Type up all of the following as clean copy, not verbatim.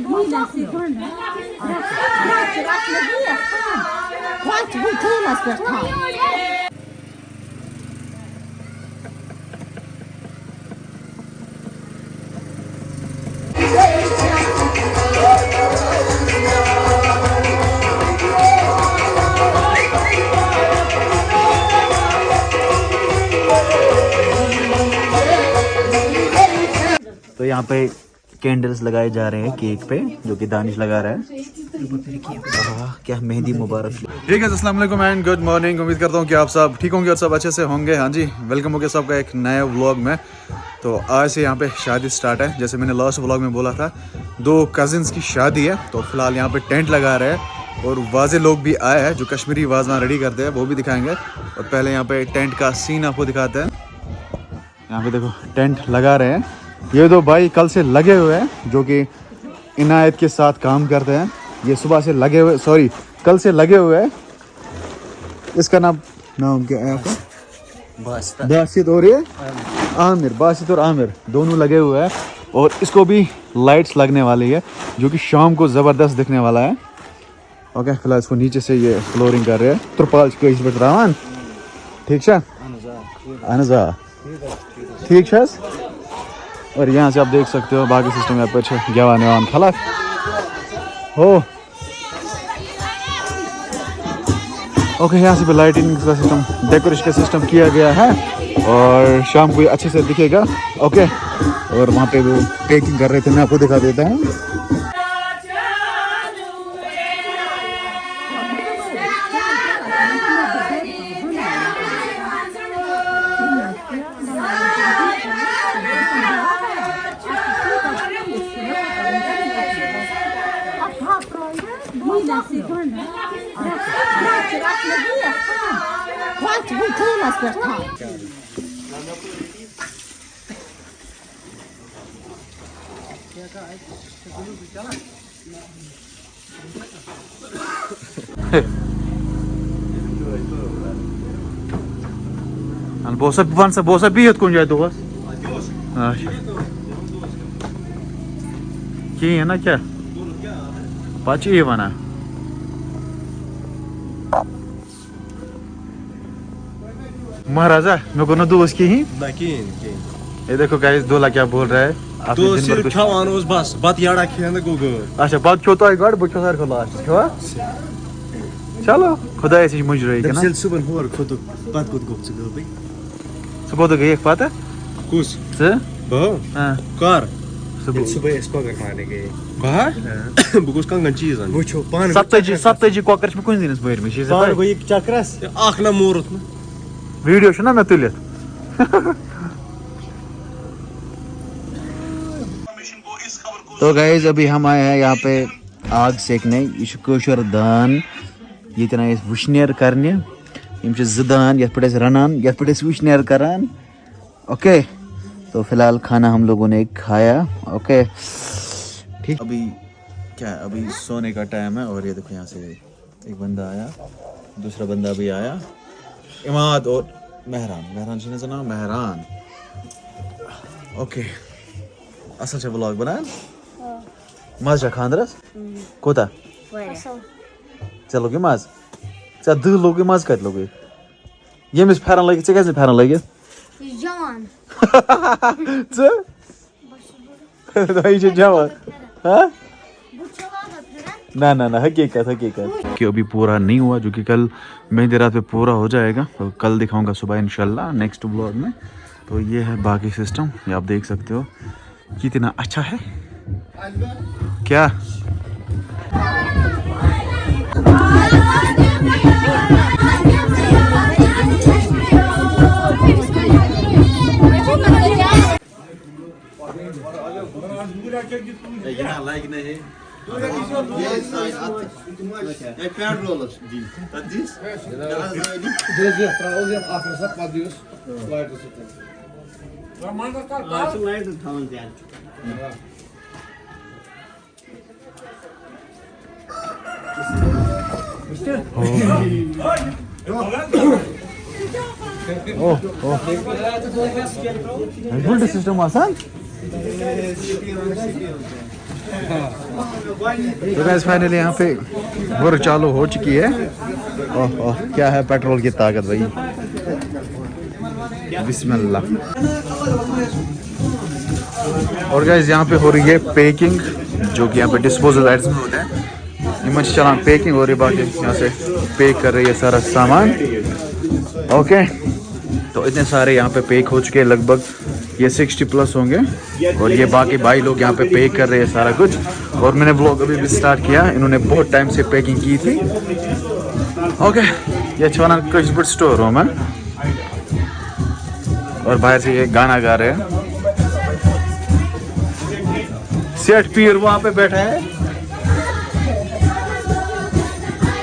तो यहाँ पे कैंडल्स लगाए जा रहे हैं केक पे, जो कि दानिश लगा रहा है। क्या मेहंदी मुबारक। ठीक है, अस्सलाम वालेकुम एंड गुड मॉर्निंग। उम्मीद करता हूँ कि आप सब ठीक होंगे और सब अच्छे से होंगे। हाँ जी, वेलकम हो गया सबका एक नए व्लॉग में। तो आज से यहाँ पे शादी स्टार्ट है। जैसे मैंने लास्ट व्लॉग में बोला था, 2 कजिन्स की शादी है। तो फिलहाल यहाँ पे टेंट लगा रहे हैं और वाजे लोग भी आए हैं जो कश्मीरी वाजवान रेडी करते हैं, वो भी दिखाएंगे। और पहले यहाँ पे टेंट का सीन आपको दिखाते हैं। यहाँ पे देखो टेंट लगा रहे हैं। ये 2 भाई कल से लगे हुए हैं, जो कि इनायत के साथ काम करते हैं। ये सुबह से लगे हुए, सॉरी कल से लगे हुए हैं। इसका नाम क्या है आपका? बासित और ये आमिर। बासित और आमिर दोनों लगे हुए हैं। और इसको भी लाइट्स लगने वाली है, जो कि शाम को ज़बरदस्त दिखने वाला है। ओके, फिलहाल इसको नीचे से ये फ्लोरिंग कर रहे हैं। त्रिपाल रावन ठीक है, ठीक है। और यहाँ से आप देख सकते हो बाकी सिस्टम यहाँ पर जवान वान खला हो। ओके, यहाँ से भी लाइटिंग का सिस्टम, डेकोरेशन का सिस्टम किया गया है और शाम को अच्छे से दिखेगा। ओके, और वहाँ पे वो पेकिंग कर रहे थे, मैं आपको दिखा देता हूँ। बोसा बिहत कुन जाए दोस्त कहीं ना क्या पाची ये बना। महाराजा मैं को दोस्त की ही ये देखो गाइस, दोला क्या बोल रहा है। बस बात याड़ा खेलने को अच्छा बात क्यों तो गड़ बुझो सर खला क्यों। चलो खुदा ऐसी मुजरे है ना। सुबह होर खुद बात को गप से भाई सुबह तो गए एक बात है कुछ से बो हां कार सुबह इसको कर मारने गए बाहर बुकुस कंगन चीज वो छो पान 70 कोकर में कोन दिनस बैर में चीज पान वो एक चक्रस आख ना मोरत में वीडियो छ ना मैं तुलित। तो गाइस अभी हम आए हैं यहाँ पे आग सेकने। यह कशर दान ये वुशनेर करने। यम दान ये पे रनान ये पे वुशनेर करान। ओके, तो फिलहाल खाना हम लोगों ने खाया। ओके ठीक, अभी क्या है, अभी सोने का टाइम है। और ये देखो यहाँ से एक बंदा आया, दूसरा बंदा भी आया, इमाद और मेहरान से नाम मेहरान। ओके, असल से व्लॉग बनान मज खानदरस कोता चलोगे मज च लोगे मज कत लोगे यमिस फेरन लगे चे कैसे फेरन लगे जवान चे जवान हाँ ना हकीकत कि अभी पूरा नहीं हुआ, जो कि कल मेहंदी रात पे पूरा हो जाएगा। तो कल दिखाऊंगा सुबह इंशाल्लाह नेक्स्ट व्लॉग में। तो ये है बाकी सिस्टम, ये आप देख सकते हो कितना अच्छा है। क्या लाइक नहीं सिस्टम आसान तो गाइस फाइनली यहाँ पे वर्क चालू हो चुकी है। ओह ओह क्या है पेट्रोल की ताकत भाई, बिस्मिल्लाह। और गाइस यहाँ पे हो रही है पैकिंग, जो कि यहाँ पे डिस्पोजल आइटम्स में होते हैं। ये चलान पैकिंग हो रही है, बाकी यहाँ से पैक कर रही है सारा सामान। ओके तो इतने सारे यहाँ पे पैक हो चुके हैं, लगभग ये 60 प्लस होंगे। और ये बाकी भाई लोग यहाँ पे पैक कर रहे हैं सारा कुछ। और मैंने ब्लॉग अभी भी स्टार्ट किया, इन्होंने बहुत टाइम से पैकिंग की थी। ओके ये छवाना कुछ स्टोर रूम है और बाहर से ये गाना गा रहे हैं। सेठ पीर वहां पे बैठा है।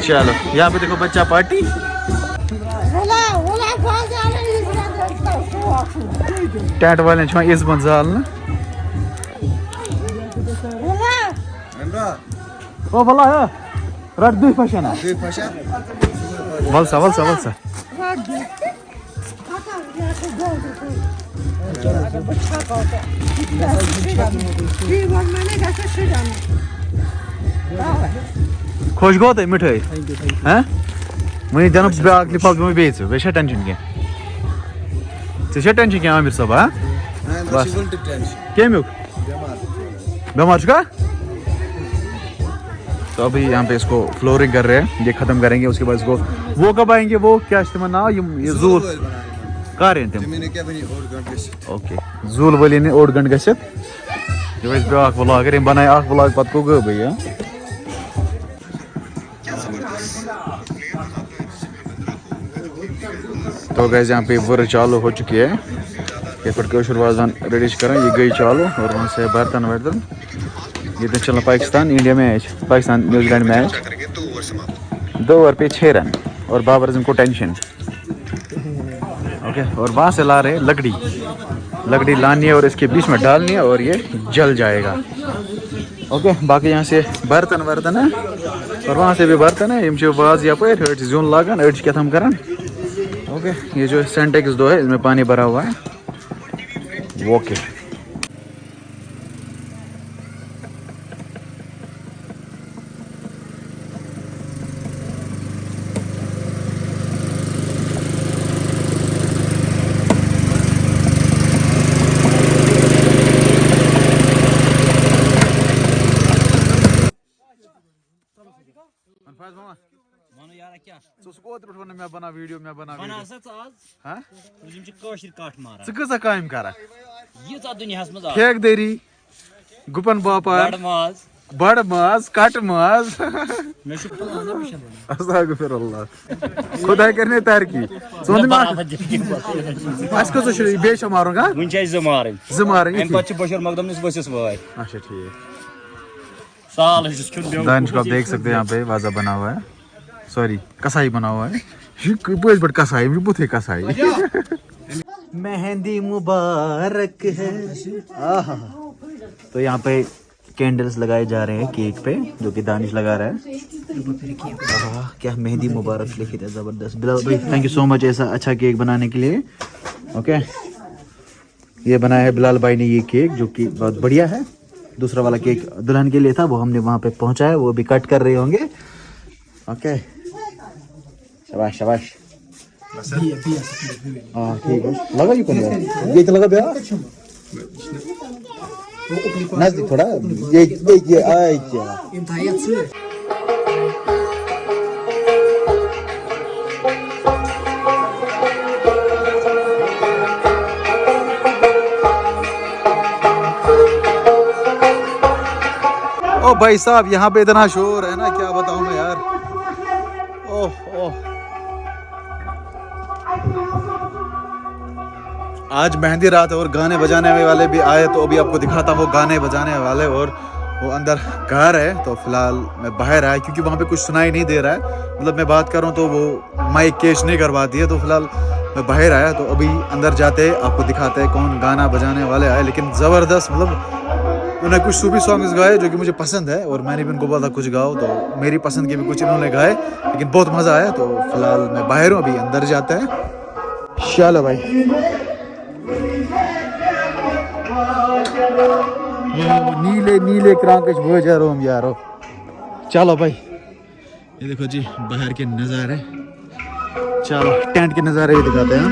चलो यहाँ पे देखो बच्चा पार्टी। टैट वाले छो इस बंजाल ना ओ भला है रट दुई फशना वलसा वलसा वलसा खुश गो तो मिठाई हैं वही जन ब्याक लिफाफ बेच बे टेंशन क्या टेंशन क्या आमिर साहब हाँ बस कमिक बेमार का। तो अभी यहाँ पे इसको फ्लोरिंग कर रहे हैं, ये खत्म करेंगे उसके बाद इसको वो कब आएंगे, वो क्या इस्तेमाल ना ये जूल कर रहे हैं ओके जूल वाली ने 8 घंटे गसित जो इस ब्याक व्लॉग अगर बनाए आख व्लॉग पत को गो भैया। तो गाइस यहाँ पे वर्क चालू हो चुकी है, ये कशर वाजान रेडी करें, ये गई चालू। और वहाँ से बर्तन वर्तन ये तो चलना Pakistan India match, Pakistan New Zealand match 2 over पे 6 रन और बाबर आजम को टेंशन। ओके और वहाँ से ला रहे लकड़ी, लकड़ी लानी है और इसके बीच में डालनी है और ये जल जाएगा। ओके बाकी यहाँ से बर्तन वर्तन है और वहाँ से भी बर्तन है, इम बाज यपर जून लागान अड़ क्या हम करान। ओके ये जो सेंटेक्स 2 है इसमें पानी भरा हुआ है। ओके मानो यार क्या मैं बना वीडियो मैं बना बना सच आज हां तुम छ कशिर काट मारा च कसा काम करा ये ता दुनियास मज फेक देरी गुपन बापा बड़ माज कट माज मैं छु पलाना मिशन अस्तगफिरुल्लाह खुदा करने तार की सोन में आज को छ बेश मारूंगा मुन छ जमारन एम पछ बशर मकदम निस बसिस वाय। अच्छा ठीक साल जिस क्यों दानिश को आप देख सकते हैं यहाँ पे वाजा बना हुआ है, सॉरी कसाई बना हुआ है। ये बट कसाई भी बुथे कसाई मेहंदी मुबारक है आहा। तो यहाँ पे कैंडल्स लगाए जा रहे हैं केक पे, जो कि दानिश लगा रहा है। क्या मेहंदी मुबारक लिखी है, जबरदस्त। बिलाल भाई थैंक यू सो मच ऐसा अच्छा केक बनाने के लिए। ओके ये बनाया है बिलाल भाई ने ये केक, जो कि बहुत बढ़िया है। दूसरा वाला केक दुल्हन के लिए था, वो हमने वहाँ पे पहुँचाया, वो भी कट कर रहे होंगे। ओके शाबाश शाबाश हाँ ठीक है लगा ये कौन ये तो लगा भैया नजदीक थोड़ा ये आई क्या ओ भाई साहब यहाँ पे इतना शोर है ना, क्या बताऊं मैं यार। ओह ओह आज मेहंदी रात है और गाने बजाने वाले भी आए, तो अभी आपको दिखाता हूँ गाने बजाने वाले। और वो अंदर घर है, तो फिलहाल मैं बाहर आया क्योंकि वहाँ पे कुछ सुनाई नहीं दे रहा है। मतलब मैं बात कर रहा हूँ तो वो माइक कैच नहीं करवाती है, तो फिलहाल मैं बाहर आया। तो अभी अंदर जाते आपको दिखाते हैं कौन गाना बजाने वाले आए। लेकिन ज़बरदस्त, मतलब उन्होंने कुछ सूफी सॉन्ग्स गाए जो कि मुझे पसंद है, और मैंने भी उनको बोला कुछ गाओ, तो मेरी पसंद के भी कुछ इन्होंने गाए, लेकिन बहुत मज़ा आया। तो फिलहाल मैं बाहर हूँ, अभी अंदर जाते हैं। चलो भाई नीले नीले क्रांकश वजह रोम यारो। चलो भाई ये देखो जी बाहर के नज़ारे, चलो टेंट के नज़ारे ये दिखाते हैं।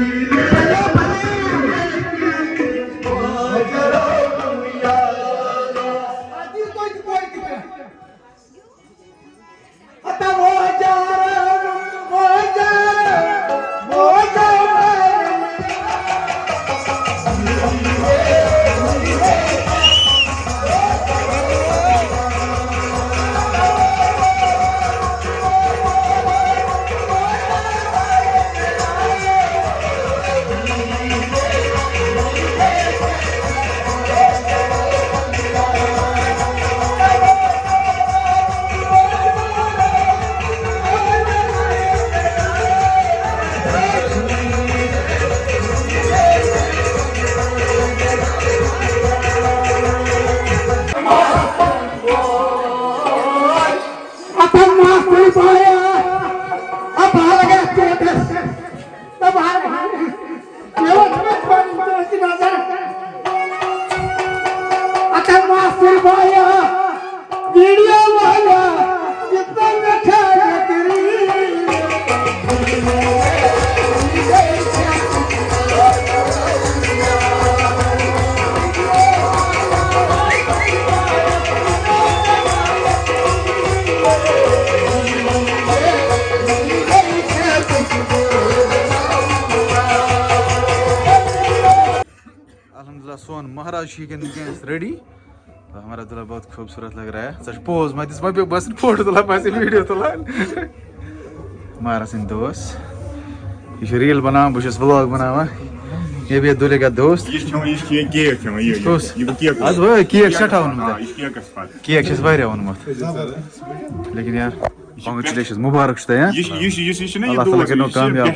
सोन महाराज रेडी तो हमारा दूल्हा बहुत खूबसूरत लग रहा है। सच पोज मैं बस फोटो तुला वीडियो तुला हमारा सिंह दोस्त ये रील बना बस व्लॉग बनावा। ये भी दूल्हे का दोस्त केक सठा केक वारिया वोनमुत लेकिन यार कांग्रेचुलेशन मुबारक अल्लाह ताला करो कामयाब